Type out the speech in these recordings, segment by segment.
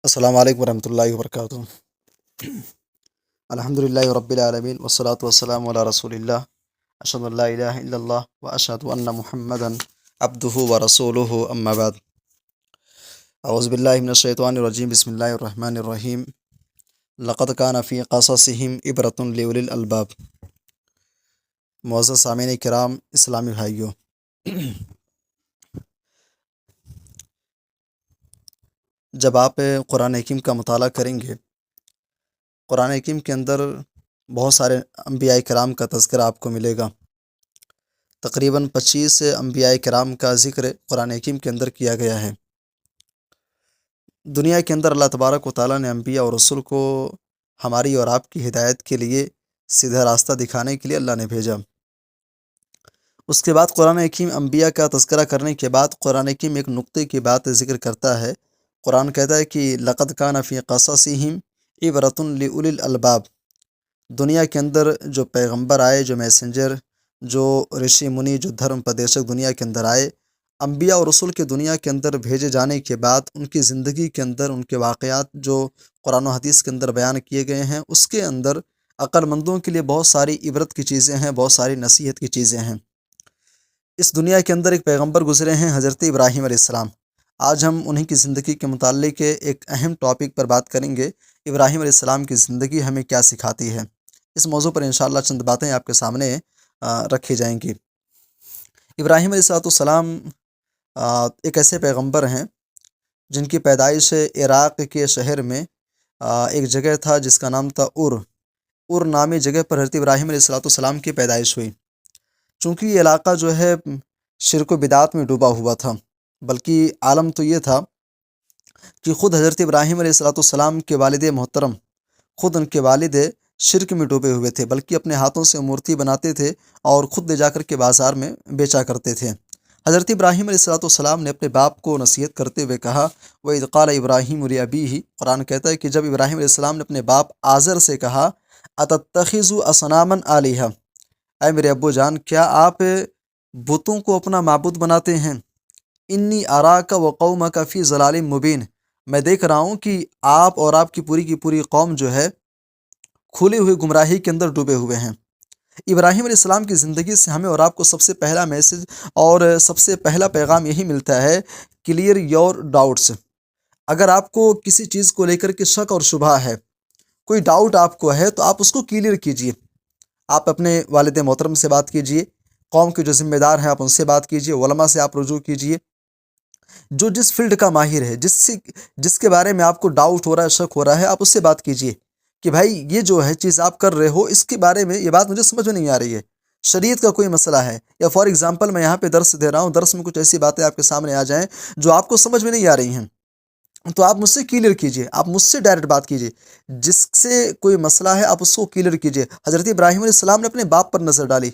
السلام علیکم ورحمۃ اللہ وبرکاتہ۔ الحمد للہ رب العالمین والصلاة والسلام علی رسول اللہ، اشہد ان لا الہ الا اللہ واشہد ان محمدا عبدہ ورسولہ، اما بعد۔ اعوذ باللہ من الشیطان الرجیم، بسم اللہ الرحمن الرحیم۔ لقد کان فی قصصہم عبرۃ لاولی الالباب۔ معزز سامعین کرام، اسلامی بھائیوں، جب آپ قرآن حکیم کا مطالعہ کریں گے، قرآن حکیم کے اندر بہت سارے انبیاء کرام کا تذکرہ آپ کو ملے گا۔ تقریباً 25 انبیاء کرام کا ذکر قرآن حکیم کے اندر کیا گیا ہے۔ دنیا کے اندر اللہ تبارک و تعالیٰ نے انبیاء اور رسول کو ہماری اور آپ کی ہدایت کے لیے، سیدھا راستہ دکھانے کے لیے اللہ نے بھیجا۔ اس کے بعد قرآن حکیم انبیاء کا تذکرہ کرنے کے بعد قرآن حکیم ایک نقطے کی بات ذکر کرتا ہے۔ قرآن کہتا ہے کہ لقد کان فی قصصہم عبرۃ لاولی الالباب۔ دنیا کے اندر جو پیغمبر آئے، جو میسنجر، جو رشی منی، جو دھرم پدیشک دنیا کے اندر آئے، انبیاء اور رسول کے دنیا کے اندر بھیجے جانے کے بعد ان کی زندگی کے اندر ان کے واقعات جو قرآن و حدیث کے اندر بیان کیے گئے ہیں، اس کے اندر عقل مندوں کے لیے بہت ساری عبرت کی چیزیں ہیں، بہت ساری نصیحت کی چیزیں ہیں۔ اس دنیا کے اندر ایک پیغمبر گزرے ہیں، حضرت ابراہیم علیہ السلام۔ آج ہم انہی کی زندگی کے متعلق ایک اہم ٹاپک پر بات کریں گے، ابراہیم علیہ السلام کی زندگی ہمیں کیا سکھاتی ہے۔ اس موضوع پر انشاءاللہ چند باتیں آپ کے سامنے رکھی جائیں گی۔ ابراہیم علیہ السلام ایک ایسے پیغمبر ہیں جن کی پیدائش عراق کے شہر میں ایک جگہ تھا جس کا نام تھا ار نامی جگہ پر حضرت ابراہیم علیہ السلام کی پیدائش ہوئی۔ چونکہ یہ علاقہ جو ہے شرک و بدعات میں ڈوبا ہوا تھا، بلکہ عالم تو یہ تھا کہ خود حضرت ابراہیم علیہ السلام کے والد محترم، خود ان کے والد شرک میں ڈوبے ہوئے تھے، بلکہ اپنے ہاتھوں سے مورتی بناتے تھے اور خود لے جا کر کے بازار میں بیچا کرتے تھے۔ حضرت ابراہیم علیہ السلام نے اپنے باپ کو نصیحت کرتے ہوئے کہا، وَإِذْ قَالَ إِبْرَاهِيمُ لِأَبِيهِ۔ قرآن کہتا ہے کہ جب ابراہیم علیہ السلام نے اپنے باپ آزر سے کہا، أَتَتَّخِذُ أَصْنَامًا آلِهَةً، اے میرے ابو جان، کیا آپ بتوں کو اپنا معبود بناتے ہیں؟ انی اراک وقومک فی ضلال مبین، میں دیکھ رہا ہوں کہ آپ اور آپ کی پوری قوم جو ہے کھلی ہوئی گمراہی کے اندر ڈوبے ہوئے ہیں۔ ابراہیم علیہ السلام کی زندگی سے ہمیں اور آپ کو سب سے پہلا میسج اور سب سے پہلا پیغام یہی ملتا ہے، کلیئر یور ڈاؤٹس۔ اگر آپ کو کسی چیز کو لے کر کے شک اور شبہ ہے، کوئی ڈاؤٹ آپ کو ہے، تو آپ اس کو کلیئر کیجئے۔ آپ اپنے والد محترم سے بات کیجئے، قوم کے جو ذمہ دار ہیں آپ ان سے بات کیجئے، علماء سے آپ رجوع کیجئے، جو جس فیلڈ کا ماہر ہے، جس کے بارے میں آپ کو ڈاؤٹ ہو رہا ہے، شک ہو رہا ہے، آپ اس سے بات کیجئے کہ بھائی یہ جو ہے چیز آپ کر رہے ہو، اس کے بارے میں یہ بات مجھے سمجھ میں نہیں آ رہی ہے، شریعت کا کوئی مسئلہ ہے، یا فار ایگزامپل میں یہاں پہ درس دے رہا ہوں، درس میں کچھ ایسی باتیں آپ کے سامنے آ جائیں جو آپ کو سمجھ میں نہیں آ رہی ہیں، تو آپ مجھ سے کلیئر کیجئے، آپ مجھ سے ڈائریکٹ بات کیجئے، جس سے کوئی مسئلہ ہے آپ اس کو کلیئر کیجئے۔ حضرت ابراہیم علیہ السلام نے اپنے باپ پر نظر ڈالی،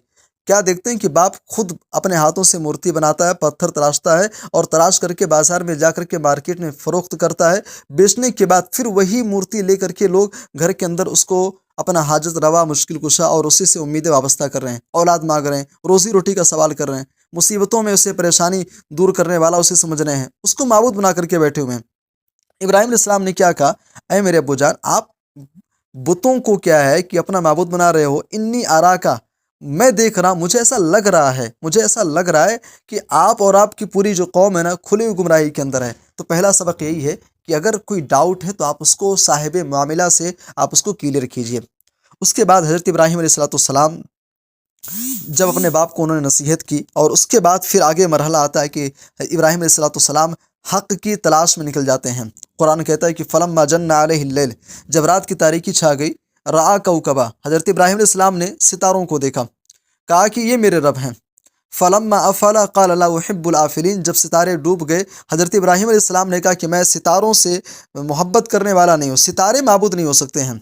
کیا دیکھتے ہیں کہ باپ خود اپنے ہاتھوں سے مورتی بناتا ہے، پتھر تراشتا ہے، اور تراش کر کے بازار میں جا کر کے مارکیٹ میں فروخت کرتا ہے، بیچنے کے بعد پھر وہی مورتی لے کر کے لوگ گھر کے اندر اس کو اپنا حاجت روا، مشکل کشا اور اسی سے امیدیں وابستہ کر رہے ہیں، اولاد مانگ رہے ہیں، روزی روٹی کا سوال کر رہے ہیں، مصیبتوں میں اسے پریشانی دور کرنے والا اسے سمجھ رہے ہیں، اس کو معبود بنا کر کے بیٹھے ہوئے ہیں۔ ابراہیم علیہ السلام نے کیا کہا، اے میرے ابو جان، آپ بتوں کو کیا ہے کہ اپنا معبود بنا رہے ہو، انی اراکا، میں دیکھ رہا ہوں، مجھے ایسا لگ رہا ہے کہ آپ اور آپ کی پوری جو قوم ہے نا، کھلی ہوئی گمراہی کے اندر ہے۔ تو پہلا سبق یہی ہے کہ اگر کوئی ڈاؤٹ ہے تو آپ اس کو صاحب معاملہ سے آپ اس کو کلیئر کیجئے۔ اس کے بعد حضرت ابراہیم علیہ السلام جب اپنے باپ کو انہوں نے نصیحت کی، اور اس کے بعد پھر آگے مرحلہ آتا ہے کہ ابراہیم علیہ السلام حق کی تلاش میں نکل جاتے ہیں۔ قرآن کہتا ہے کہ فلما جن علیہ اللیل، جب رات کی تاریکی چھا گئی، رآ کوکبا، حضرت ابراہیم علیہ السلام نے ستاروں کو دیکھا، کہا کہ یہ میرے رب ہیں۔ فلما افل قال لا احب الافلین، جب ستارے ڈوب گئے، حضرت ابراہیم علیہ السلام نے کہا کہ میں ستاروں سے محبت کرنے والا نہیں ہوں، ستارے معبود نہیں ہو سکتے ہیں۔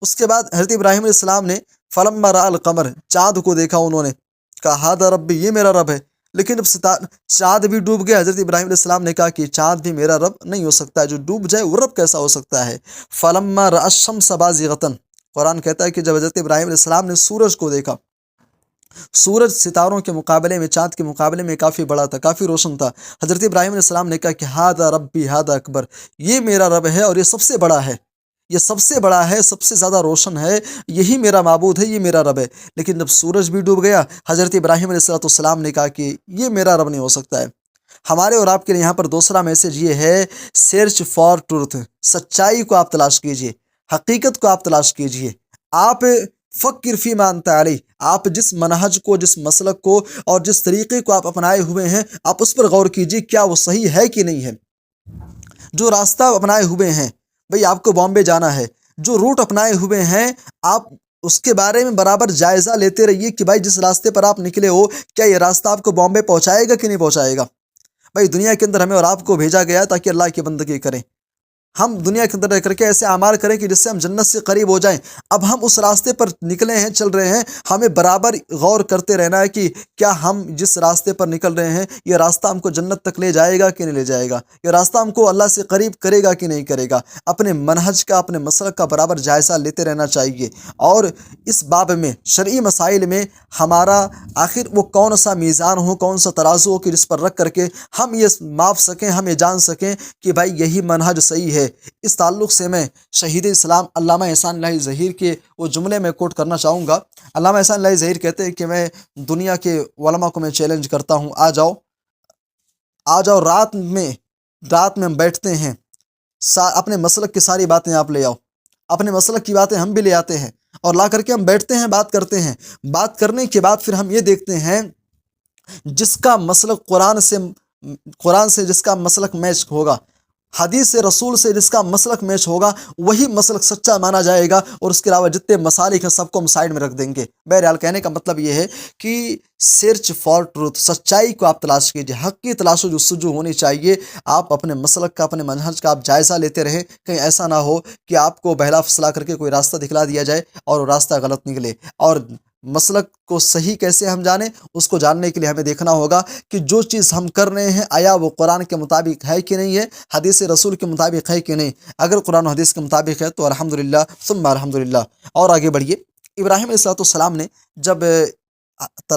اس کے بعد حضرت ابراہیم علیہ السلام نے فلما رأى القمر، چاند کو دیکھا، انہوں نے کہا ھذا ربی، یہ میرا رب ہے۔ لیکن جب چاند بھی ڈوب گیا، حضرت ابراہیم علیہ السلام نے کہا کہ چاند بھی میرا رب نہیں ہو سکتا، جو ڈوب جائے وہ رب کیسا ہو سکتا ہے۔ فلما رأى الشمس بازغة، قرآن کہتا ہے کہ جب حضرت ابراہیم علیہ السلام نے سورج کو دیکھا، سورج ستاروں کے مقابلے میں، چاند کے مقابلے میں کافی بڑا تھا، کافی روشن تھا۔ حضرت ابراہیم علیہ السلام نے کہا کہ ہادہ ربی ہادہ اکبر، یہ میرا رب ہے اور یہ سب سے بڑا ہے، یہ سب سے بڑا ہے، سب سے زیادہ روشن ہے، یہی میرا معبود ہے، یہ میرا رب ہے۔ لیکن جب سورج بھی ڈوب گیا، حضرت ابراہیم علیہ السلام نے کہا کہ یہ میرا رب نہیں ہو سکتا ہے۔ ہمارے اور آپ کے لیے یہاں پر دوسرا میسج یہ ہے، سرچ فار ٹروتھ، سچائی کو آپ تلاش کیجئے، حقیقت کو آپ تلاش کیجئے۔ آپ فکر فی ما انت علیہ، آپ جس منہج کو، جس مسلک کو اور جس طریقے کو آپ اپنائے ہوئے ہیں، آپ اس پر غور کیجئے، کیا وہ صحیح ہے کہ نہیں ہے۔ جو راستہ اپنائے ہوئے ہیں، بھئی آپ کو بامبے جانا ہے، جو روٹ اپنائے ہوئے ہیں، آپ اس کے بارے میں برابر جائزہ لیتے رہیے کہ بھائی جس راستے پر آپ نکلے ہو، کیا یہ راستہ آپ کو بامبے پہنچائے گا کہ نہیں پہنچائے گا۔ بھائی دنیا کے اندر ہمیں اور آپ کو بھیجا گیا تاکہ اللہ کی بندگی کریں، ہم دنیا کے اندر رہ کر کے ایسے اعمال کریں کہ جس سے ہم جنت سے قریب ہو جائیں۔ اب ہم اس راستے پر نکلے ہیں، چل رہے ہیں، ہمیں برابر غور کرتے رہنا ہے کہ کیا ہم جس راستے پر نکل رہے ہیں، یہ راستہ ہم کو جنت تک لے جائے گا کہ نہیں لے جائے گا، یہ راستہ ہم کو اللہ سے قریب کرے گا کہ نہیں کرے گا۔ اپنے منہج کا، اپنے مسلک کا برابر جائزہ لیتے رہنا چاہیے، اور اس باب میں، شرعی مسائل میں ہمارا آخر وہ کون سا میزان ہو، کون سا ترازو ہو کہ جس پر رکھ کر کے ہم یہ ماپ سکیں، ہم یہ جان سکیں کہ بھائی یہی منہج صحیح ہے۔ اس تعلق سے میں شہید اسلام علامہ احسان الہی ظہیر کے وہ جملے میں کوٹ کرنا چاہوں گا۔ علامہ احسان الہی ظہیر کہتے ہیں کہ میں دنیا کے علماء کو میں چیلنج کرتا ہوں، آ جاؤ رات میں ہم بیٹھتے ہیں، اپنے مسلک کی ساری باتیں آپ لے آؤ، اپنے مسلک کی باتیں ہم بھی لے آتے ہیں، اور لا کر کے ہم بیٹھتے ہیں، بات کرتے ہیں۔ بات کرنے کے بعد پھر ہم یہ دیکھتے ہیں جس کا مسلک قرآن سے جس کا مسلک میچ ہوگا، حدیث رسول سے جس کا مسلک میچ ہوگا، وہی مسلک سچا مانا جائے گا، اور اس کے علاوہ جتنے مسالک ہیں سب کو ہم سائڈ میں رکھ دیں گے۔ بہرحال کہنے کا مطلب یہ ہے کہ سرچ فار ٹروتھ، سچائی کو آپ تلاش کیجیے، حق کی تلاش و جستجو ہونی چاہیے۔ آپ اپنے مسلک کا، اپنے منہج کا آپ جائزہ لیتے رہیں، کہیں ایسا نہ ہو کہ آپ کو بہلا فسلا کر کے کوئی راستہ دکھلا دیا جائے اور وہ راستہ غلط نکلے۔ اور مسلک کو صحیح کیسے ہم جانیں، اس کو جاننے کے لیے ہمیں دیکھنا ہوگا کہ جو چیز ہم کر رہے ہیں آیا وہ قرآن کے مطابق ہے کہ نہیں ہے، حدیث رسول کے مطابق ہے کہ نہیں۔ اگر قرآن و حدیث کے مطابق ہے تو الحمدللہ ثم الحمدللہ۔ اور آگے بڑھیے، ابراہیم علیہ السلام نے جب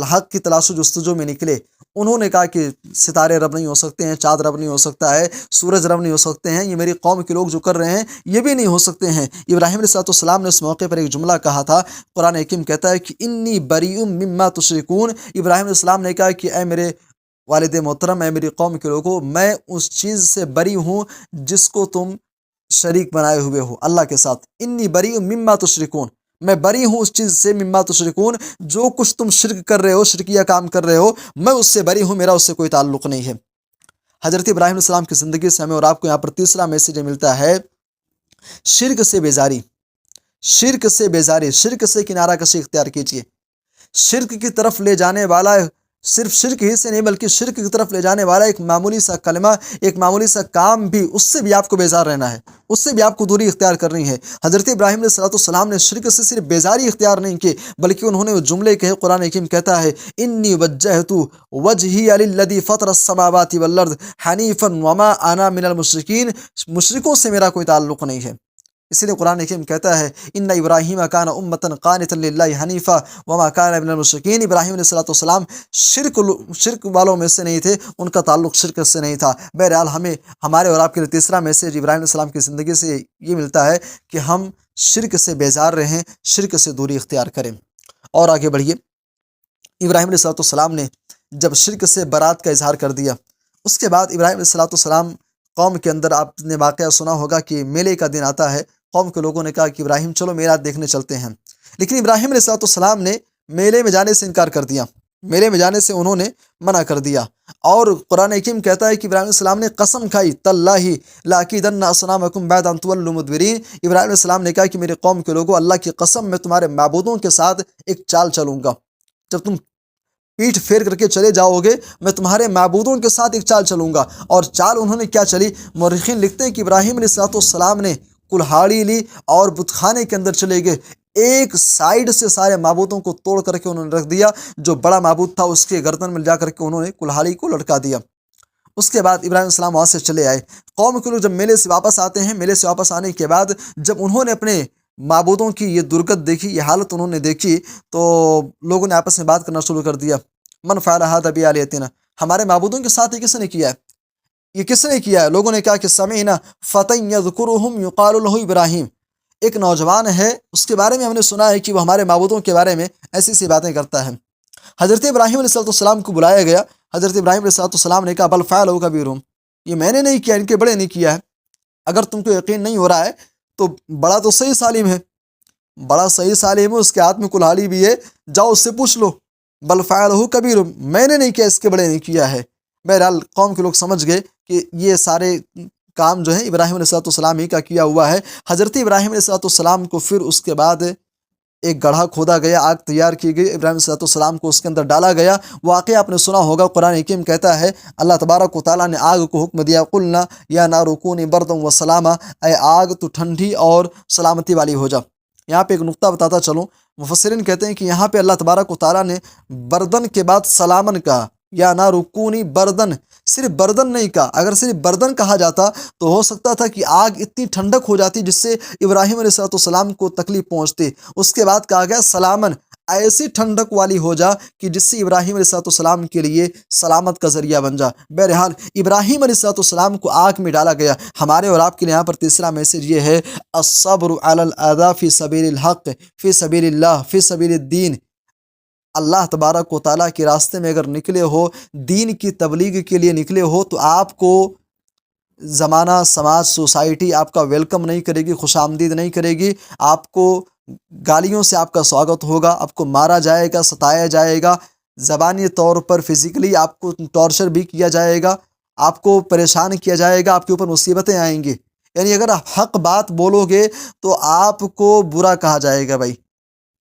حق کی تلاش و جستجو میں نکلے، انہوں نے کہا کہ ستارے رب نہیں ہو سکتے ہیں، چاند رب نہیں ہو سکتا ہے، سورج رب نہیں ہو سکتے ہیں، یہ میری قوم کے لوگ جو کر رہے ہیں یہ بھی نہیں ہو سکتے ہیں۔ ابراہیم علیہ السلام نے اس موقع پر ایک جملہ کہا تھا، قرآن حکیم کہتا ہے کہ انی بریء مما تشرکون۔ ابراہیم علیہ السلام نے کہا کہ اے میرے والد محترم، اے میری قوم کے لوگوں، میں اس چیز سے بری ہوں جس کو تم شریک بنائے ہوئے ہو اللہ کے ساتھ۔ انی بریء مما تشرکون، میں بری ہوں اس چیز سے، مما تشرکون، جو کچھ تم شرک کر رہے ہو، شرکیہ کام کر رہے ہو، میں اس سے بری ہوں، میرا اس سے کوئی تعلق نہیں ہے۔ حضرت ابراہیم علیہ السلام کی زندگی سے ہمیں اور آپ کو یہاں پر تیسرا میسیج ملتا ہے، شرک سے بیزاری، شرک سے بیزاری، شرک سے کنارہ کشی اختیار کیجیے۔ شرک کی طرف لے جانے والا، صرف شرک ہی سے نہیں بلکہ شرک کی طرف لے جانے والا ایک معمولی سا کلمہ، ایک معمولی سا کام بھی، اس سے بھی آپ کو بیزار رہنا ہے، اس سے بھی آپ کو دوری اختیار کرنی ہے۔ حضرت ابراہیم علیہ السلام نے شرک سے صرف بیزاری اختیار نہیں کی، بلکہ انہوں نے وہ جملے کہے، قرآن حکیم کہتا ہے انی وجہت وجہی للذی فطر السماوات والارض حنیفا وما انا من المشرکین، مشرکوں سے میرا کوئی تعلق نہیں ہے۔ اسی لیے قرآن حکیم کہتا ہے ان ابراہیم کان امۃ قانتا للہ حنیفا وما کان من المشرکین۔ ابراہیم علیہ السلام شرک والوں میں سے نہیں تھے، ان کا تعلق شرک سے نہیں تھا۔ بہرحال ہمیں، ہمارے اور آپ کے لیے تیسرا میسیج ابراہیم علیہ السلام کی زندگی سے یہ ملتا ہے کہ ہم شرک سے بیزار رہیں، شرک سے دوری اختیار کریں۔ اور آگے بڑھیے، ابراہیم علیہ السلام نے جب شرک سے برات کا اظہار کر دیا، اس کے بعد ابراہیم علیہ السلام قوم کے اندر، آپ نے واقعہ سنا ہوگا کہ میلے کا دن آتا ہے، قوم کے لوگوں نے کہا کہ ابراہیم چلو میلاد دیکھنے چلتے ہیں، لیکن ابراہیم علیہ السلام نے میلے میں جانے سے انکار کر دیا، میلے میں جانے سے انہوں نے منع کر دیا۔ اور قرآن حکیم کہتا ہے کہ ابراہیم علیہ السلام نے قسم کھائی، تاللہ لاکیدن اصنامکم بعد ان تولوا مدبرین۔ ابراہیم علیہ السلام نے کہا کہ میرے قوم کے لوگوں، اللہ کی قسم میں تمہارے معبودوں کے ساتھ ایک چال چلوں گا، جب تم پیٹھ پھیر کر کے چلے جاؤ گے میں تمہارے معبودوں کے ساتھ ایک چال چلوں گا۔ اور چال انہوں نے کیا چلی؟ مورخین لکھتے ہیں کہ ابراہیم علیہ السلام نے کلہاڑی لی اور بت خانے کے اندر چلے گئے، ایک سائیڈ سے سارے معبودوں کو توڑ کر کے انہوں نے رکھ دیا، جو بڑا معبود تھا اس کے گردن میں جا کر کے انہوں نے کلہاڑی کو لٹکا دیا۔ اس کے بعد ابراہیم علیہ السلام وہاں سے چلے آئے۔ قوم کے لوگ جب میلے سے واپس آتے ہیں، میلے سے واپس آنے کے بعد جب انہوں نے اپنے معبودوں کی یہ درگت دیکھی، یہ حالت انہوں نے دیکھی، تو لوگوں نے آپس میں بات کرنا شروع کر دیا، من فعل ھذا بآلہتنا، ہمارے معبودوں کے ساتھ یہ کس نے کیا ہے، یہ کس نے کیا ہے؟ لوگوں نے کہا کہ سمعنا فتى یذکرہم یقال لہ ابراہیم، ایک نوجوان ہے، اس کے بارے میں ہم نے سنا ہے کہ وہ ہمارے معبودوں کے بارے میں ایسی سی باتیں کرتا ہے۔ حضرت ابراہیم علیہ السلام کو بلایا گیا، حضرت ابراہیم علیہ السلام نے کہا بل فعلہ کبیرہم، یہ میں نے نہیں کیا، ان کے بڑے نے کیا ہے، اگر تم کو یقین نہیں ہو رہا ہے تو بڑا تو صحیح سالم ہے، بڑا صحیح سالم ہے، اس کے ہاتھ میں کلہاڑی بھی ہے، جاؤ اس سے پوچھ لو، بل فعلہ کبیرہم، میں نے نہیں کیا، اس کے بڑے نے کیا ہے۔ بہرحال قوم کے لوگ سمجھ گئے کہ یہ سارے کام جو ہے ابراہیم علیہ السلام ہی کا کیا ہوا ہے۔ حضرت ابراہیم علیہ السلام کو پھر اس کے بعد ایک گڑھا کھودا گیا، آگ تیار کی گئی، ابراہیم علیہ السلام کو اس کے اندر ڈالا گیا۔ واقعہ آپ نے سنا ہوگا، قرآن حکیم کہتا ہے اللہ تبارک و تعالیٰ نے آگ کو حکم دیا، قلنا یا نار کونی بردا و سلاما، اے آگ تو ٹھنڈی اور سلامتی والی ہو جا۔ یہاں پہ ایک نقطہ بتاتا چلوں، مفسرین کہتے ہیں کہ یہاں پہ اللہ تبارک و تعالیٰ نے بردن کے بعد سلامن کہا، یا نار کونی بردن، صرف بردن نہیں کہا، اگر صرف بردن کہا جاتا تو ہو سکتا تھا کہ آگ اتنی ٹھنڈک ہو جاتی جس سے ابراہیم علیہ السلام کو تکلیف پہنچتی۔ اس کے بعد کہا گیا سلامن، ایسی ٹھنڈک والی ہو جا کہ جس سے ابراہیم علیہ السلام کے لیے سلامت کا ذریعہ بن جا۔ بہرحال ابراہیم علیہ السلام کو آگ میں ڈالا گیا۔ ہمارے اور آپ کے لیے یہاں پر تیسرا میسج یہ ہے، الصبر علی الاذى فی سبیل الحق، فی سبیل اللہ، فی سبیل الدین۔ اللہ تبارک و تعالیٰ کے راستے میں اگر نکلے ہو، دین کی تبلیغ کے لیے نکلے ہو، تو آپ کو زمانہ، سماج، سوسائٹی آپ کا ویلکم نہیں کرے گی، خوش آمدید نہیں کرے گی، آپ کو گالیوں سے آپ کا سواگت ہوگا، آپ کو مارا جائے گا، ستایا جائے گا، زبانی طور پر فزیکلی آپ کو ٹارچر بھی کیا جائے گا، آپ کو پریشان کیا جائے گا، آپ کے اوپر مصیبتیں آئیں گی۔ یعنی اگر آپ حق بات بولو گے تو آپ کو برا کہا جائے گا۔ بھائی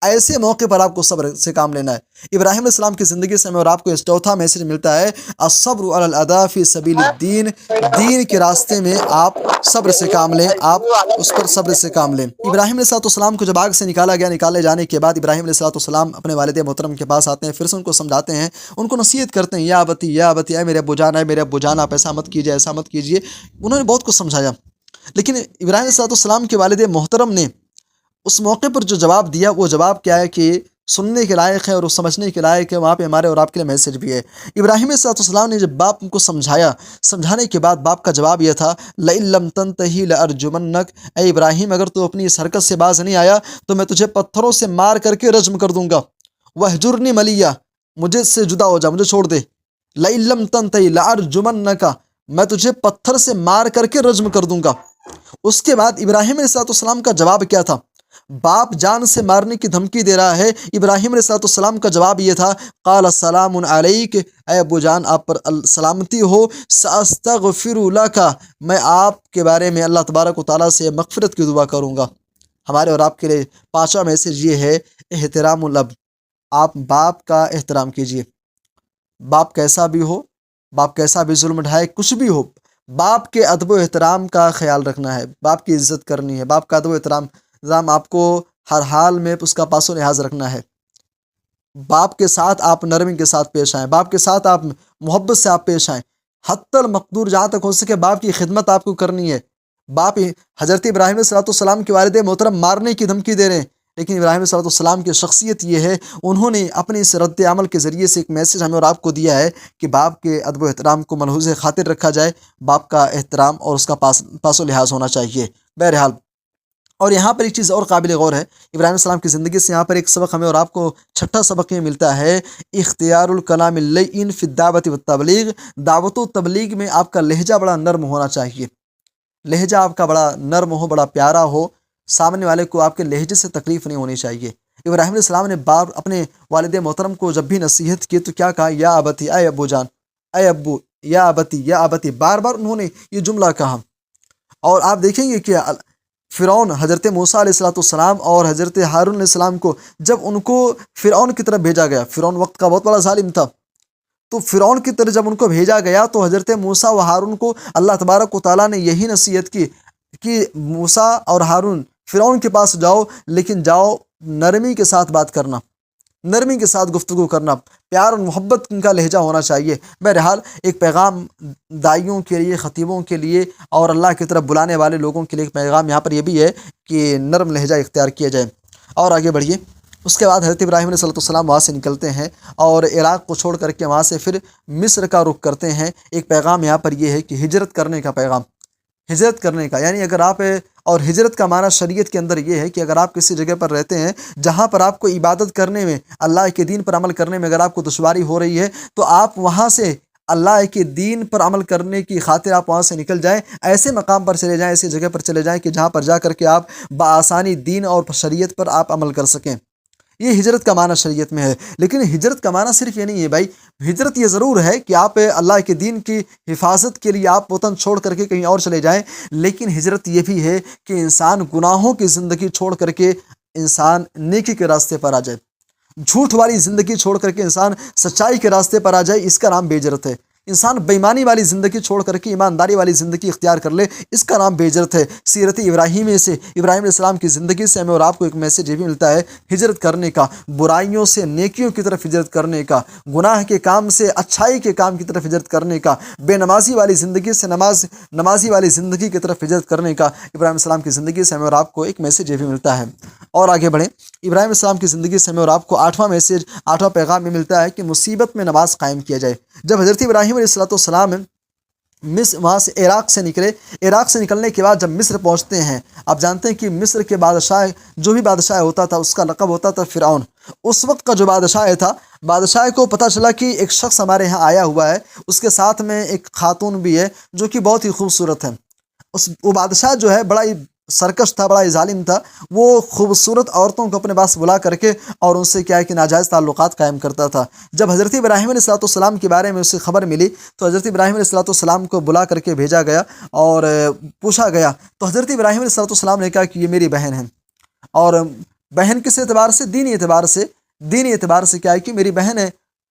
ایسے موقع پر آپ کو صبر سے کام لینا ہے۔ ابراہیم علیہ السلام کی زندگی سے ہمیں اور آپ کو اس چوتھا میسج ملتا ہے، الصبر علی الاذى فی سبیل الدین، دین کے راستے میں آپ صبر سے کام لیں، آپ اس پر صبر سے کام لیں۔ ابراہیم علیہ السلام کو جب آگ سے نکالا گیا، نکالے جانے کے بعد ابراہیم علیہ السلام اپنے والد محترم کے پاس آتے ہیں، پھر سے ان کو سمجھاتے ہیں، ان کو نصیحت کرتے ہیں، یا ابتی یا ابتی، اے میرے ابو جان، اے میرے ابو جان، آپ ایسا مت کیجیے، ایسا مت کیجیے۔ انہوں نے بہت کچھ سمجھایا، لیکن ابراہیم علیہ السلام کے والد محترم نے اس موقع پر جو جواب دیا، وہ جواب کیا ہے کہ سننے کے لائق ہے اور سمجھنے کے لائق ہے۔ وہاں پہ ہمارے اور آپ کے لیے میسج بھی ہے۔ ابراہیم علیہ السلام نے جب باپ کو سمجھایا، سمجھانے کے بعد باپ کا جواب یہ تھا، لئن لم تنتہی لارجمنک، اے ابراہیم اگر تو اپنی اس حرکت سے باز نہیں آیا تو میں تجھے پتھروں سے مار کر کے رجم کر دوں گا، وہجرنی ملیہ، مجھے سے جدا ہو جا، مجھے چھوڑ دے، لئن لم تنتہی لارجمنک، میں تجھے پتھر سے مار کر کے رجم کر دوں گا۔ اس کے بعد ابراہیم علیہ السلام کا جواب کیا تھا؟ باپ جان سے مارنے کی دھمکی دے رہا ہے، ابراہیم علیہ السلام کا جواب یہ تھا، قال السلام علیک، اے ابو جان آپ پر سلامتی ہو، ساستغفر لک، میں آپ کے بارے میں اللہ تبارک و تعالیٰ سے مغفرت کی دعا کروں گا۔ ہمارے اور آپ کے لیے پانچواں میسج یہ ہے، احترام الاب، آپ باپ کا احترام کیجیے۔ باپ کیسا بھی ہو، باپ کیسا بھی ظلم ڈھائے، کچھ بھی ہو، باپ کے ادب و احترام کا خیال رکھنا ہے، باپ کی عزت کرنی ہے، باپ کا ادب و احترام آپ کو ہر حال میں اس کا پاس و لحاظ رکھنا ہے۔ باپ کے ساتھ آپ نرمی کے ساتھ پیش آئیں، باپ کے ساتھ آپ محبت سے آپ پیش آئیں، حتی المقدور جہاں تک ہو سکے باپ کی خدمت آپ کو کرنی ہے۔ باپ حضرت ابراہیم علیہ السلام کے والد محترم مارنے کی دھمکی دے رہے ہیں، لیکن ابراہیم علیہ السلام کی شخصیت یہ ہے، انہوں نے اپنے اس رد عمل کے ذریعے سے ایک میسج ہمیں اور آپ کو دیا ہے کہ باپ کے ادب و احترام کو ملحوظ خاطر رکھا جائے، باپ کا احترام اور اس کا پاس و لحاظ ہونا چاہیے۔ بہرحال، اور یہاں پر ایک چیز اور قابل غور ہے، ابراہیم علیہ السلام کی زندگی سے یہاں پر ایک سبق ہمیں اور آپ کو، چھٹا سبق یہ ملتا ہے، اختیار الکلام اللین فی الدعوۃ والتبلیغ، دعوت و تبلیغ میں آپ کا لہجہ بڑا نرم ہونا چاہیے، لہجہ آپ کا بڑا نرم ہو، بڑا پیارا ہو، سامنے والے کو آپ کے لہجے سے تکلیف نہیں ہونی چاہیے۔ ابراہیم علیہ السلام نے اپنے والد محترم کو جب بھی نصیحت کی تو کیا کہا، یا ابتی، اے ابو جان، اے ابو، یا ابتی، یا ابتی، بار بار انہوں نے یہ جملہ کہا۔ اور آپ دیکھیں گے کہ فرعون، حضرت موسیٰ علیہ السلام اور حضرت ہارون علیہ السلام کو جب ان کو فرعون کی طرف بھیجا گیا، فرعون وقت کا بہت بڑا ظالم تھا، تو فرعون کی طرف جب ان کو بھیجا گیا تو حضرت موسیٰ و ہارون کو اللہ تبارک و تعالیٰ نے یہی نصیحت کی کہ موسیٰ اور ہارون فرعون کے پاس جاؤ، لیکن جاؤ نرمی کے ساتھ بات کرنا، نرمی کے ساتھ گفتگو کرنا، پیار اور محبت کا لہجہ ہونا چاہیے۔ بہرحال ایک پیغام داعیوں کے لیے، خطیبوں کے لیے اور اللہ کی طرف بلانے والے لوگوں کے لیے ایک پیغام یہاں پر یہ بھی ہے کہ نرم لہجہ اختیار کیا جائے۔ اور آگے بڑھیے۔ اس کے بعد حضرت ابراہیم علیہ السلام وہاں سے نکلتے ہیں اور عراق کو چھوڑ کر کے وہاں سے پھر مصر کا رخ کرتے ہیں۔ ایک پیغام یہاں پر یہ ہے کہ ہجرت کرنے کا پیغام، ہجرت کرنے کا، یعنی اگر آپ، اور ہجرت کا معنی شریعت کے اندر یہ ہے کہ اگر آپ کسی جگہ پر رہتے ہیں جہاں پر آپ کو عبادت کرنے میں، اللہ کے دین پر عمل کرنے میں اگر آپ کو دشواری ہو رہی ہے تو آپ وہاں سے اللہ کے دین پر عمل کرنے کی خاطر آپ وہاں سے نکل جائیں، ایسے مقام پر چلے جائیں، ایسی جگہ پر چلے جائیں کہ جہاں پر جا کر کے آپ بآسانی دین اور شریعت پر آپ عمل کر سکیں۔ یہ ہجرت کا معنی شریعت میں ہے۔ لیکن ہجرت کا معنی صرف یہ نہیں ہے بھائی، ہجرت یہ ضرور ہے کہ آپ اللہ کے دین کی حفاظت کے لیے آپ وطن چھوڑ کر کے کہیں اور چلے جائیں، لیکن ہجرت یہ بھی ہے کہ انسان گناہوں کی زندگی چھوڑ کر کے انسان نیکی کے راستے پر آ جائے، جھوٹ والی زندگی چھوڑ کر کے انسان سچائی کے راستے پر آ جائے، اس کا نام بے ہجرت ہے۔ انسان بےایمانی والی زندگی چھوڑ کر کے ایمانداری والی زندگی اختیار کر لے، اس کا نام بے ہجرت ہے۔ سیرت ابراہیمی سے، ابراہیم علیہ السلام کی زندگی سے ہمیں اور آپ کو ایک میسیج یہ بھی ملتا ہے ہجرت کرنے کا، برائیوں سے نیکیوں کی طرف ہجرت کرنے کا، گناہ کے کام سے اچھائی کے کام کی طرف ہجرت کرنے کا، بے نمازی والی زندگی سے نمازی والی زندگی کی طرف ہجرت کرنے کا۔ ابراہیم علیہ السلام کی زندگی سے ہمیں اور آپ کو ایک میسیج یہ بھی ملتا ہے۔ اور آگے بڑھیں۔ ابراہیم علیہ السلام کی زندگی سے ہمیں اور آپ کو 8واں میسیج، 8واں پیغام یہ ملتا ہے کہ مصیبت میں نماز قائم کیا جائے۔ جب حضرت ابراہیم علیہ السلام وہاں سے عراق سے نکلے، عراق سے نکلنے کے بعد جب مصر پہنچتے ہیں، آپ جانتے ہیں کہ مصر کے بادشاہ، جو بھی بادشاہ ہوتا تھا اس کا لقب ہوتا تھا فرعون۔ اس وقت کا جو بادشاہ تھا، بادشاہ کو پتہ چلا کہ ایک شخص ہمارے یہاں آیا ہوا ہے، اس کے ساتھ میں ایک خاتون بھی ہے جو کہ بہت ہی خوبصورت ہے۔ وہ بادشاہ جو ہے بڑا ہی سرکش تھا، بڑا ہی ظالم تھا، وہ خوبصورت عورتوں کو اپنے پاس بلا کر کے اور ان سے کیا ہے کہ ناجائز تعلقات قائم کرتا تھا۔ جب حضرت ابراہیم علیہ السلام کے بارے میں اسے خبر ملی تو حضرت ابراہیم علیہ السلام کو بلا کر کے بھیجا گیا اور پوچھا گیا، تو حضرت ابراہیم علیہ السلام نے کہا کہ یہ میری بہن ہے، اور بہن کس اعتبار سے؟ دینی اعتبار سے کیا ہے کہ میری بہن ہے۔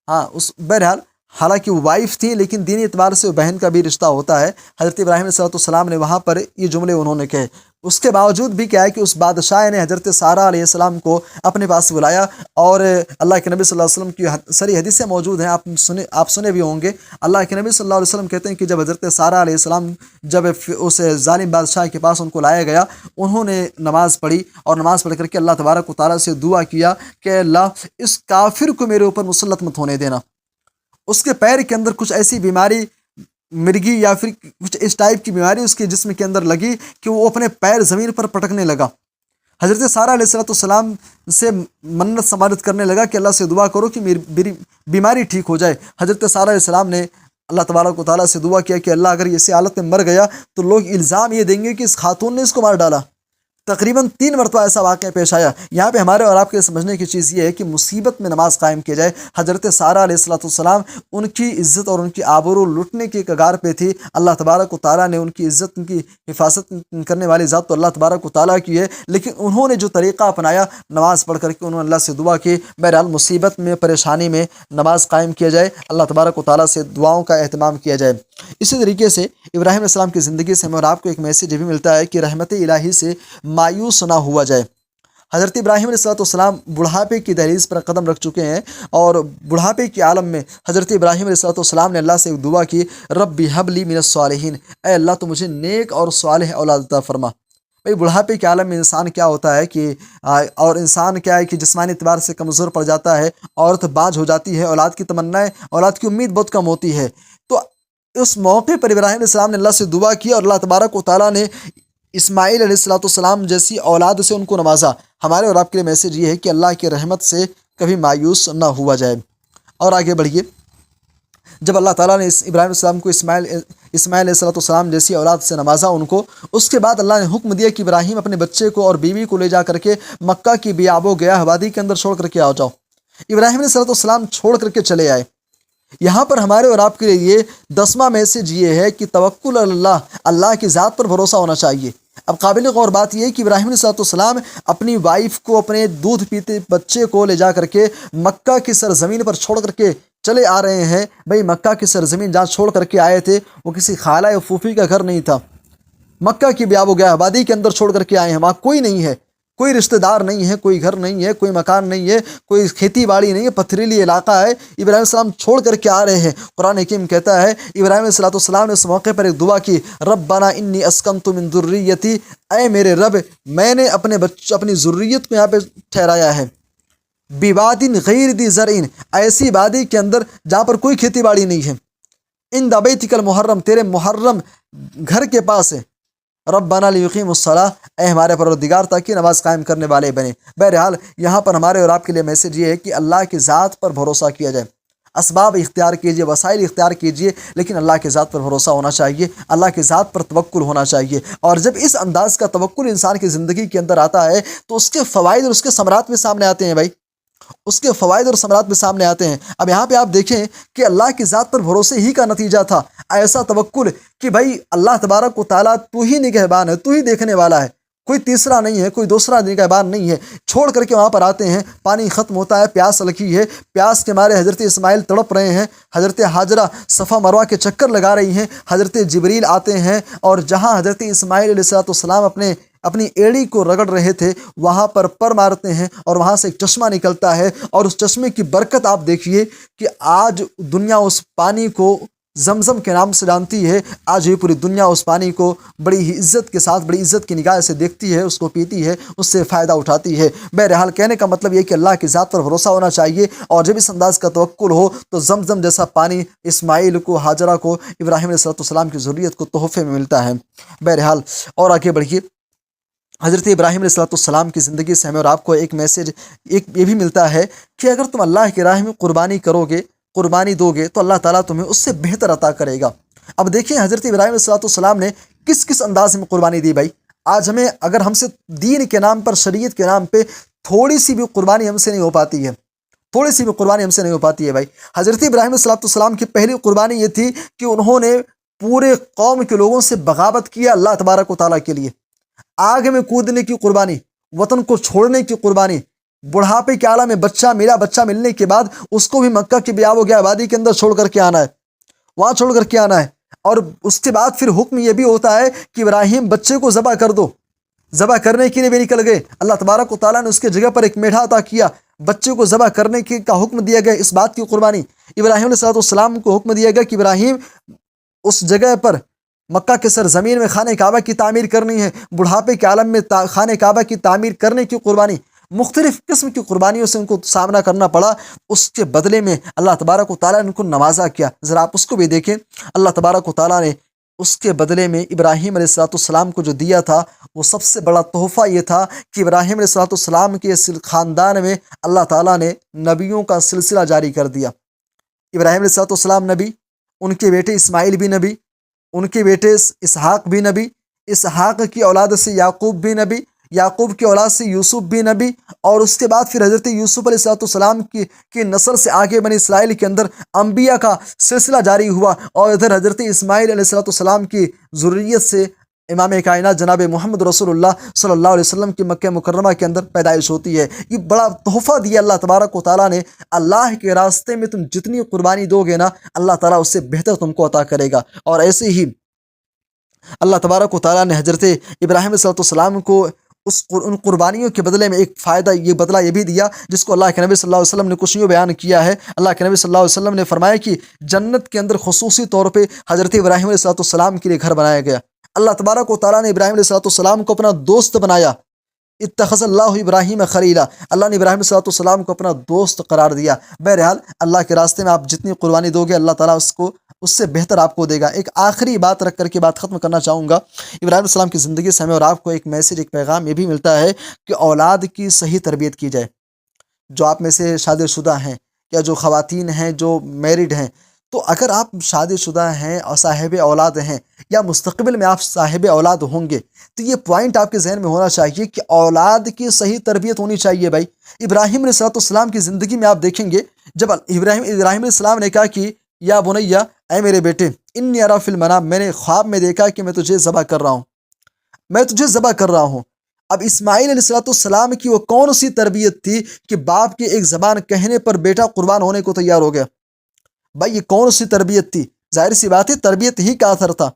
ہاں، بہرحال حالانکہ وہ وائف تھی لیکن دینی اعتبار سے وہ بہن کا بھی رشتہ ہوتا ہے۔ حضرت ابراہیم علیہ السلام نے وہاں پر یہ جملے انہوں نے کہے۔ اس کے باوجود بھی کیا ہے کہ اس بادشاہ نے حضرت سارہ علیہ السلام کو اپنے پاس بلایا، اور اللہ کے نبی صلی اللہ علیہ وسلم کی صحیح حدیثیں موجود ہیں، آپ سنے بھی ہوں گے۔ اللہ کے نبی صلی اللہ علیہ وسلم کہتے ہیں کہ جب حضرت سارہ علیہ السلام جب اس ظالم بادشاہ کے پاس ان کو لایا گیا، انہوں نے نماز پڑھی اور نماز پڑھ کر کے اللہ تبارک و تعالیٰ سے دعا کیا کہ اللہ اس کافر کو میرے اوپر مسلط مت ہونے دینا۔ اس کے پیر کے اندر کچھ ایسی بیماری مرگی یا پھر کچھ اس ٹائپ کی بیماری اس کے جسم کے اندر لگی کہ وہ اپنے پیر زمین پر پٹکنے لگا۔ حضرت سارہ علیہ السلام سے منت سماجت کرنے لگا کہ اللہ سے دعا کرو کہ میری بیماری ٹھیک ہو جائے۔ حضرت سارہ علیہ السلام نے اللہ تبارک و تعالیٰ سے دعا کیا کہ اللہ اگر اسی حالت میں مر گیا تو لوگ الزام یہ دیں گے کہ اس خاتون نے اس کو مار ڈالا۔ تقریباً 3 مرتبہ ایسا واقعہ پیش آیا۔ یہاں پہ ہمارے اور آپ کے سمجھنے کی چیز یہ ہے کہ مصیبت میں نماز قائم کی جائے۔ حضرت سارہ علیہ السلام ان کی عزت اور ان کی آبرو لٹنے کی کگار پہ تھی۔ اللہ تبارک و تعالیٰ نے ان کی عزت، ان کی حفاظت کرنے والی ذات تو اللہ تبارک و تعالیٰ کی ہے، لیکن انہوں نے جو طریقہ اپنایا نماز پڑھ کر کے، انہوں نے اللہ سے دعا کی۔ بہرحال مصیبت میں، پریشانی میں نماز قائم کیا جائے، اللہ تبارک و تعالیٰ سے دعاؤں کا اہتمام کیا جائے۔ اسی طریقے سے ابراہیم علیہ السلام کی زندگی سے ہمیں اور آپ کو ایک میسیج یہ بھی ملتا ہے کہ رحمت الہی سے مایوس نہ ہوا جائے۔ حضرت ابراہیم علیہ السلام بڑھاپے کی دہلیز پر قدم رکھ چکے ہیں، اور بڑھاپے کے عالم میں حضرت ابراہیم علیہ السلام نے اللہ سے ایک دعا کی، رب ہب لی من الصالحین، اے اللہ تو مجھے نیک اور صالح اولاد عطا فرما۔ بھائی بڑھاپے کے عالم میں انسان کیا ہوتا ہے کہ اور انسان کیا ہے کہ جسمانی اعتبار سے کمزور پڑ جاتا ہے، عورت باج ہو جاتی ہے، اولاد کی تمنائیں، اولاد کی امید بہت کم ہوتی ہے۔ تو اس موقع پر ابراہیم علیہ السلام نے اللہ سے دعا کی اور اللہ تبارک و تعالیٰ نے اسماعیل علیہ السلام جیسی اولاد سے ان کو نوازا۔ ہمارے اور آپ کے لیے میسیج یہ ہے کہ اللہ کی رحمت سے کبھی مایوس نہ ہوا جائے۔ اور آگے بڑھیے۔ جب اللہ تعالیٰ نے ابراہیم علیہ السلام کو اسماعیل علیہ السلام جیسی اولاد سے نوازا ان کو، اس کے بعد اللہ نے حکم دیا کہ ابراہیم اپنے بچے کو اور بیوی کو لے جا کر کے مکہ کی بیاب و گیاہ وادی کے اندر چھوڑ کر کے آ جاؤ۔ ابراہیم علیہ السلام چھوڑ کر کے چلے آئے۔ یہاں پر ہمارے اور آپ کے لیے یہ 10واں میسیج یہ ہے کہ توکل اللہ، اللہ کی ذات پر بھروسہ ہونا چاہیے۔ اب قابل غور بات یہ ہے کہ ابراہیم علیہ السلام اپنی وائف کو، اپنے دودھ پیتے بچے کو لے جا کر کے مکہ کی سرزمین پر چھوڑ کر کے چلے آ رہے ہیں۔ بھئی مکہ کی سرزمین جہاں چھوڑ کر کے آئے تھے وہ کسی خالہ یا پھوپھی کا گھر نہیں تھا، مکہ کی بیاب و گیاہ وادی کے اندر چھوڑ کر کے آئے ہیں، وہاں کوئی نہیں ہے۔ کوئی رشتہ دار نہیں ہے، کوئی گھر نہیں ہے، کوئی مکان نہیں ہے، کوئی کھیتی باڑی نہیں ہے، پتھریلی علاقہ ہے، ابراہیم علیہ السلام چھوڑ کر کے آ رہے ہیں۔ قرآن حکیم کہتا ہے ابراہیم علیہ السلام نے اس موقع پر ایک دعا کی، ربنا انی اسکنت من ذریتی، اے میرے رب میں نے اپنی ذریت کو یہاں پہ ٹھہرایا ہے، بوادٍ غیر ذی زرع، ایسی وادی کے اندر جہاں پر کوئی کھیتی باڑی نہیں ہے، عند بیتک المحرم، تیرے محرم گھر کے پاس ہے، ربنا لیقیموا الصلاۃ، اے ہمارے پروردگار تاکہ نماز قائم کرنے والے بنے۔ بہرحال یہاں پر ہمارے اور آپ کے لیے میسج یہ ہے کہ اللہ کی ذات پر بھروسہ کیا جائے، اسباب اختیار کیجئے، وسائل اختیار کیجئے، لیکن اللہ کی ذات پر بھروسہ ہونا چاہیے، اللہ کی ذات پر توکل ہونا چاہیے۔ اور جب اس انداز کا توکل انسان کی زندگی کے اندر آتا ہے تو اس کے فوائد اور اس کے ثمرات بھی سامنے آتے ہیں بھائی، اس کے فوائد اور ثمرات بھی سامنے آتے ہیں۔ اب یہاں پہ آپ دیکھیں کہ اللہ کی ذات پر بھروسے ہی کا نتیجہ تھا ایسا توکل کہ بھائی اللہ تبارک و تعالیٰ تو ہی نگہبان ہے، تو ہی دیکھنے والا ہے، کوئی تیسرا نہیں ہے، کوئی دوسرا نگہبان نہیں ہے۔ چھوڑ کر کے وہاں پر آتے ہیں، پانی ختم ہوتا ہے، پیاس لگی ہے، پیاس کے مارے حضرت اسماعیل تڑپ رہے ہیں، حضرت ہاجرہ صفا مروہ کے چکر لگا رہی ہیں، حضرت جبریل آتے ہیں اور جہاں حضرت اسماعیل علیہ السلام اپنی ایڑی کو رگڑ رہے تھے وہاں پر مارتے ہیں اور وہاں سے ایک چشمہ نکلتا ہے، اور اس چشمے کی برکت آپ دیکھیے کہ آج دنیا اس پانی کو زمزم کے نام سے جانتی ہے، آج یہ پوری دنیا اس پانی کو بڑی ہی عزت کے ساتھ، بڑی عزت کی نگاہ سے دیکھتی ہے، اس کو پیتی ہے، اس سے فائدہ اٹھاتی ہے۔ بہرحال کہنے کا مطلب یہ کہ اللہ کی ذات پر بھروسہ ہونا چاہیے، اور جب اس انداز کا توکل ہو تو زمزم جیسا پانی اسماعیل کو، ہاجرہ کو، ابراہیم علیہ السلام کی ذریت کو تحفے میں ملتا ہے۔ بہرحال اور آگے بڑھیے، حضرت ابراہیم علیہ السلام کی زندگی سے ہمیں اور آپ کو ایک میسج یہ بھی ملتا ہے کہ اگر تم اللہ کی راہ میں قربانی کرو گے، قربانی دو گے تو اللہ تعالیٰ تمہیں اس سے بہتر عطا کرے گا۔ اب دیکھیں حضرت ابراہیم علیہ السلام نے کس انداز میں قربانی دی بھائی۔ آج ہمیں اگر ہم سے دین کے نام پر، شریعت کے نام پہ تھوڑی سی بھی قربانی ہم سے نہیں ہو پاتی ہے، تھوڑی سی بھی قربانی ہم سے نہیں ہو پاتی ہے بھائی۔ حضرت ابراہیم علیہ السلام کی پہلی قربانی یہ تھی کہ انہوں نے پورے قوم کے لوگوں سے بغاوت کیا اللہ تبارک و تعالیٰ کے لیے، آگ میں کودنے کی قربانی، وطن کو چھوڑنے کی قربانی، بڑھاپے کے عالم میں میرا بچہ ملنے کے بعد اس کو بھی مکہ کے بیاب و گیا وادی کے اندر چھوڑ کر کے آنا ہے، وہاں چھوڑ کر کے آنا ہے۔ اور اس کے بعد پھر حکم یہ بھی ہوتا ہے کہ ابراہیم بچے کو ذبح کر دو، ذبح کرنے کے لیے بھی نکل گئے، اللہ تبارک و تعالیٰ نے اس کے جگہ پر ایک میڑھا عطا کیا، بچے کو ذبح کرنے کا حکم دیا گیا۔ اس بات کی قربانی ابراہیم علیہ السلام کو حکم دیا گیا کہ ابراہیم اس جگہ پر مکہ کے سرزمین میں خانہ کعبہ کی تعمیر کرنی ہے، بڑھاپے کے عالم میں خانہ کعبہ کی تعمیر کرنے کی قربانی، مختلف قسم کی قربانیوں سے ان کو سامنا کرنا پڑا۔ اس کے بدلے میں اللہ تبارک و تعالیٰ نے ان کو نوازا کیا، ذرا آپ اس کو بھی دیکھیں۔ اللہ تبارک و تعالیٰ نے اس کے بدلے میں ابراہیم علیہ السلام کو جو دیا تھا وہ سب سے بڑا تحفہ یہ تھا کہ ابراہیم علیہ السلام کے خاندان میں اللہ تعالیٰ نے نبیوں کا سلسلہ جاری کر دیا۔ ابراہیم علیہ السلام نبی، ان کے بیٹے اسماعیل بھی نبی، ان کے بیٹے اسحاق بھی نبی، اسحاق کی اولاد سے یعقوب بھی نبی، یعقوب کی اولاد سے یوسف بھی نبی، اور اس کے بعد پھر حضرت یوسف علیہ السلام کی نسل سے آگے بنی اسرائیل کے اندر انبیاء کا سلسلہ جاری ہوا، اور ادھر حضرت اسماعیل علیہ السلام کی ذریت سے امام کائنات جناب محمد رسول اللہ صلی اللہ علیہ وسلم کی مکہ مکرمہ کے اندر پیدائش ہوتی ہے۔ یہ بڑا تحفہ دیا اللہ تبارک و تعالیٰ نے۔ اللہ کے راستے میں تم جتنی قربانی دو گے نا، اللہ تعالیٰ اس سے بہتر تم کو عطا کرے گا۔ اور ایسے ہی اللہ تبارک و تعالیٰ نے حضرت ابراہیم علیہ السلام کو ان قربانیوں کے بدلے میں ایک فائدہ، یہ بدلہ یہ بھی دیا جس کو اللہ کے نبی صلی اللہ علیہ وسلم نے کچھ یوں بیان کیا ہے۔ اللہ کے نبی صلی اللہ علیہ وسلم نے فرمایا کہ جنت کے اندر خصوصی طور پہ حضرت ابراہیم علیہ السلام کے لیے گھر بنایا گیا۔ اللہ تبارک و تعالیٰ نے ابراہیم علیہ السلام کو اپنا دوست بنایا، اتخذ اللہ ابراہیم خلیلا، اللہ نے ابراہیم علیہ السلام کو اپنا دوست قرار دیا۔ بہرحال اللہ کے راستے میں آپ جتنی قربانی دو گے اللہ تعالیٰ اس سے بہتر آپ کو دے گا۔ ایک آخری بات رکھ کر کے بات ختم کرنا چاہوں گا۔ ابراہیم علیہ السلام کی زندگی سے ہمیں اور آپ کو ایک میسج، ایک پیغام یہ بھی ملتا ہے کہ اولاد کی صحیح تربیت کی جائے۔ جو آپ میں سے شادی شدہ ہیں یا جو خواتین ہیں جو میرڈ ہیں، تو اگر آپ شادی شدہ ہیں اور صاحب اولاد ہیں یا مستقبل میں آپ صاحب اولاد ہوں گے تو یہ پوائنٹ آپ کے ذہن میں ہونا چاہیے کہ اولاد کی صحیح تربیت ہونی چاہیے بھائی۔ ابراہیم علیہ السلام کی زندگی میں آپ دیکھیں گے جب ابراہیم علیہ السلام نے کہا کہ یا بنیا، اے میرے بیٹے، انی اری فی المنام، میں نے خواب میں دیکھا کہ میں تجھے ذبح کر رہا ہوں، میں تجھے ذبح کر رہا ہوں۔ اب اسماعیل علیہ السلام کی وہ کون سی تربیت تھی کہ باپ کی ایک زبان کہنے پر بیٹا قربان ہونے کو تیار ہو گیا؟ بھائی یہ کون سی تربیت تھی؟ ظاہر سی بات ہے تربیت ہی کا اثر تھا۔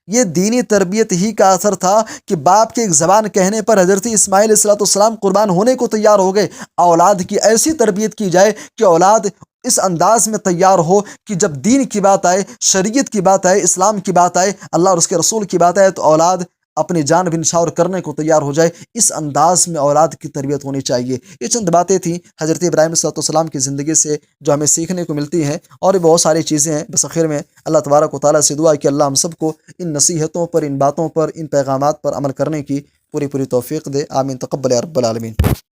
یہ دینی تربیت ہی کا اثر تھا کہ باپ کے ایک زبان کہنے پر حضرت اسماعیل علیہ السلام قربان ہونے کو تیار ہو گئے۔ اولاد کی ایسی تربیت کی جائے کہ اولاد اس انداز میں تیار ہو کہ جب دین کی بات آئے، شریعت کی بات آئے، اسلام کی بات آئے، اللہ اور اس کے رسول کی بات آئے، تو اولاد اپنی جان بھی نچھاور کرنے کو تیار ہو جائے۔ اس انداز میں اولاد کی تربیت ہونی چاہیے۔ یہ چند باتیں تھیں حضرت ابراہیم علیہ السلام کی زندگی سے جو ہمیں سیکھنے کو ملتی ہیں، اور بھی بہت ساری چیزیں ہیں۔ بس آخر میں اللہ تبارک و تعالیٰ سے دعا ہے کہ اللہ ہم سب کو ان نصیحتوں پر، ان باتوں پر، ان پیغامات پر عمل کرنے کی پوری توفیق دے۔ آمین، تقبل یا رب العالمین۔